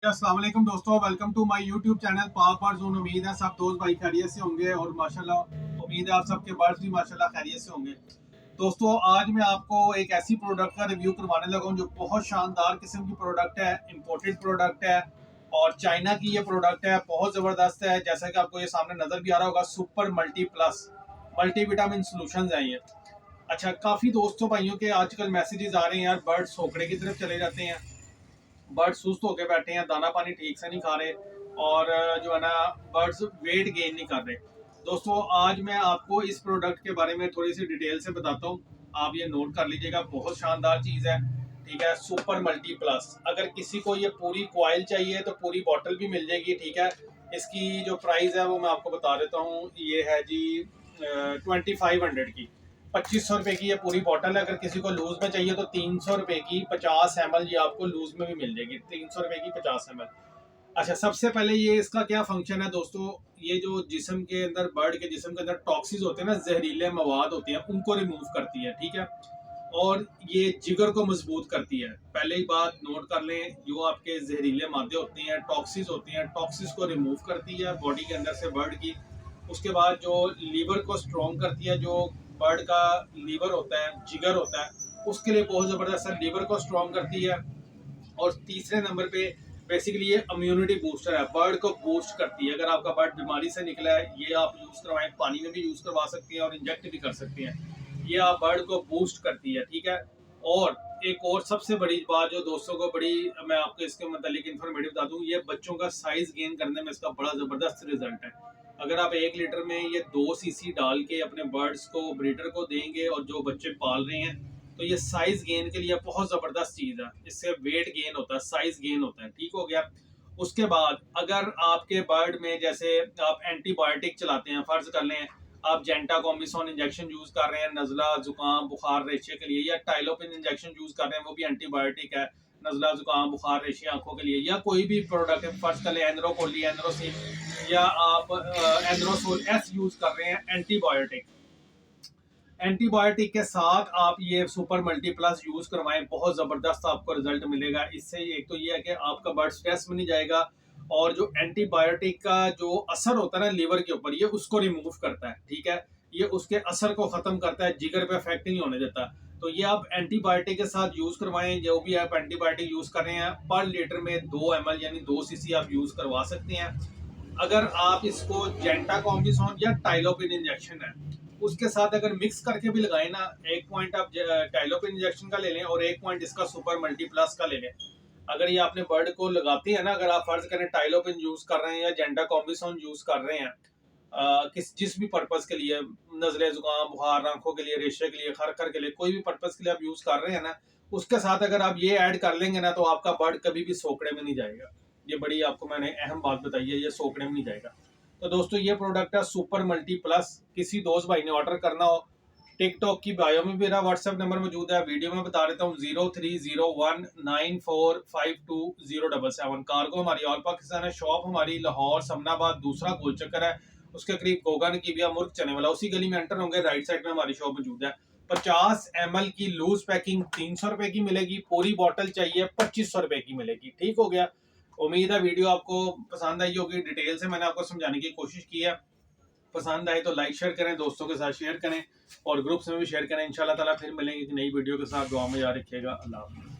अस्सलाम वालेकुम दोस्तों, welcome to my YouTube channel Pak birds. उम्मीद है सब दोस्त भाई खैरियत से होंगे और माशाल्लाह उम्मीद है आप सबके बर्ड्स भी माशाल्लाह खैरियत से होंगे। दोस्तों आज मैं आपको एक ऐसी प्रोडक्ट का रिव्यू करवाने लगा हूँ जो बहुत शानदार किस्म की प्रोडक्ट है, इम्पोर्टेड प्रोडक्ट है और चाइना की ये प्रोडक्ट है, बहुत ज़बरदस्त है। जैसा कि आपको ये सामने नज़र भी आ रहा होगा, super multi plus multi vitamin solution है ये। अच्छा, काफ़ी दोस्तों भाइयों के आजकल मैसेजेस आ रहे हैं, यार बर्ड सोखड़े की तरफ चले जाते हैं, बर्ड सुस्त होकर बैठे हैं, दाना पानी ठीक से नहीं खा रहे और जो है ना बर्ड्स वेट गेन नहीं कर रहे। दोस्तों आज मैं आपको इस प्रोडक्ट के बारे में थोड़ी सी डिटेल से बताता हूँ, आप ये नोट कर लीजिएगा, बहुत शानदार चीज़ है। ठीक है, सुपर मल्टी प्लस। अगर किसी को ये पूरी कॉइल चाहिए तो पूरी बॉटल भी मिल जाएगी। ठीक है, इसकी जो प्राइस है वो मैं आपको बता देता हूँ, ये है जी 2500 की, 2500 रुपए की ये पूरी बॉटल है। अगर किसी को लूज में चाहिए तो 300 रुपए की 50 ml ये आपको लूज में भी मिल जाएगी, 300 रुपए की 50 ml। अच्छा, सबसे पहले ये इसका क्या फंक्शन है दोस्तों, ये जो जिस्म के अंदर, बर्ड के जिस्म के अंदर टॉक्सिस होते हैं ना, जहरीले मवाद होते हैं, उनको रिमूव करती है। ठीक है, और ये जिगर को मजबूत करती है। पहले ही बात नोट कर लें, जो आपके जहरीले मादे होते हैं, टॉक्सिस होते हैं, टॉक्सिस को रिमूव करती है बॉडी के अंदर से बर्ड की। उसके बाद जो लीवर को स्ट्रॉन्ग करती है, जो बर्ड का लीवर होता है, जिगर होता है, उसके लिए बहुत ज़बरदस्त है, लीवर को स्ट्रॉन्ग करती है। और तीसरे नंबर पे बेसिकली ये इम्यूनिटी बूस्टर है, बर्ड को बूस्ट करती है। अगर आपका बर्ड बीमारी से निकला है, ये आप यूज़ करवाएं, पानी में भी यूज़ करवा सकते हैं और इंजेक्ट भी कर सकते हैं। ये आप बर्ड को बूस्ट करती है। ठीक है, और एक और सबसे बड़ी बात जो दोस्तों को बड़ी, मैं आपको इसके मतलब इन्फॉर्मेटिव बता दूं, ये बच्चों का साइज गेन करने में इसका बड़ा ज़बरदस्त रिजल्ट है। अगर आप 1 लीटर में ये 2 cc डाल के अपने बर्ड्स को, ब्रीडर को देंगे और जो बच्चे पाल रहे हैं, तो ये साइज गेन के लिए बहुत ज़बरदस्त चीज़ है। इससे वेट गेन होता है, साइज गेन होता है। ठीक हो गया। उसके बाद अगर आपके बर्ड में, जैसे आप एंटीबायोटिक चलाते हैं, फ़र्ज़ कर लें आप जेंटा कॉम्बिसोन इंजेक्शन यूज़ कर रहे हैं नज़ला जुकाम बुखार रेशे के लिए, या टाइलोपिन इंजेक्शन यूज़ कर रहे हैं, वो भी एंटीबायोटिक है नज़ला जुकाम बुखार रेशे आंखों के लिए, या कोई भी प्रोडक्ट है, फ़र्ज़ कर लें एंड्रोकोली, एंड्रोसिन, या आप एंड्रोसोल एस यूज़ कर रहे हैं एंटीबायोटिक। एंटीबायोटिक के साथ आप ये सुपर मल्टी प्लस यूज करवाएं, बहुत जबरदस्त आपको रिजल्ट मिलेगा। इससे एक तो ये है कि आपका बर्ड स्ट्रेस में नहीं जाएगा, और जो एंटीबायोटिक का जो असर होता है ना लीवर के ऊपर, ये उसको रिमूव करता है। ठीक है, ये उसके असर को खत्म करता है, जिगर पे इफेक्ट नहीं होने देता। तो ये आप एंटीबायोटिक के साथ यूज करवाएं, जो भी आप एंटीबायोटिक यूज कर रहे हैं, पर लीटर में 2 ml यानी 2 cc आप यूज करवा सकते हैं। अगर आप इसको जेंटा कॉम्बिसोन या टाइलोपिन इंजेक्शन है उसके साथ अगर मिक्स करके भी लगाए ना, 1 पॉइंट आप टाइलोपिन इंजेक्शन का ले लें और 1 पॉइंट इसका सुपर मल्टी प्लस का ले लें। अगर ये आपने बर्ड को लगाते हैं ना, अगर आप फर्ज करें टाइलोपिन यूज कर रहे हैं या जेंटा कॉम्बिसोन यूज कर रहे हैं, जिस भी पर्पज के लिए, नजरे जुकाम बुखार आंखों के लिए, रेशे के लिए, खर खर के लिए, कोई भी पर्पज के लिए आप यूज कर रहे हैं ना, उसके साथ अगर आप ये ऐड कर लेंगे ना, तो आपका बर्ड कभी भी सोकड़े में नहीं जाएगा। ये बड़ी आपको मैंने अहम बात बताई है, ये सोकड़े में नहीं जाएगा। तो दोस्तों ये प्रोडक्ट है सुपर मल्टी प्लस। किसी दोस्त भाई ने ऑर्डर करना हो, टिकटॉक की बायो में मेरा व्हाट्सएप नंबर मौजूद है, वीडियो में बता देता हूँ, 030194520777। कार्गो हमारी ऑल पाकिस्तान है, शॉप हमारी लाहौर समनाबाद दूसरा गोल चक्कर है, उसके करीब गोगन की भी मुर्ग चने वाला, उसी गली में एंटर होंगे, राइट साइड में हमारी शॉप मौजूद है। 50 ml की लूज पैकिंग 300 रुपए की मिलेगी, पूरी बॉटल चाहिए 2500 रुपए की मिलेगी। ठीक हो गया। उम्मीद है वीडियो आपको पसंद आई होगी, डिटेल से मैंने आपको समझाने की कोशिश की है। पसंद आए तो लाइक शेयर करें, दोस्तों के साथ शेयर करें और ग्रुप्स में भी शेयर करें। इंशाल्लाह ताला फिर मिलेंगे एक नई वीडियो के साथ। दुआ में याद रखिएगा। अल्लाह हाफ़िज़।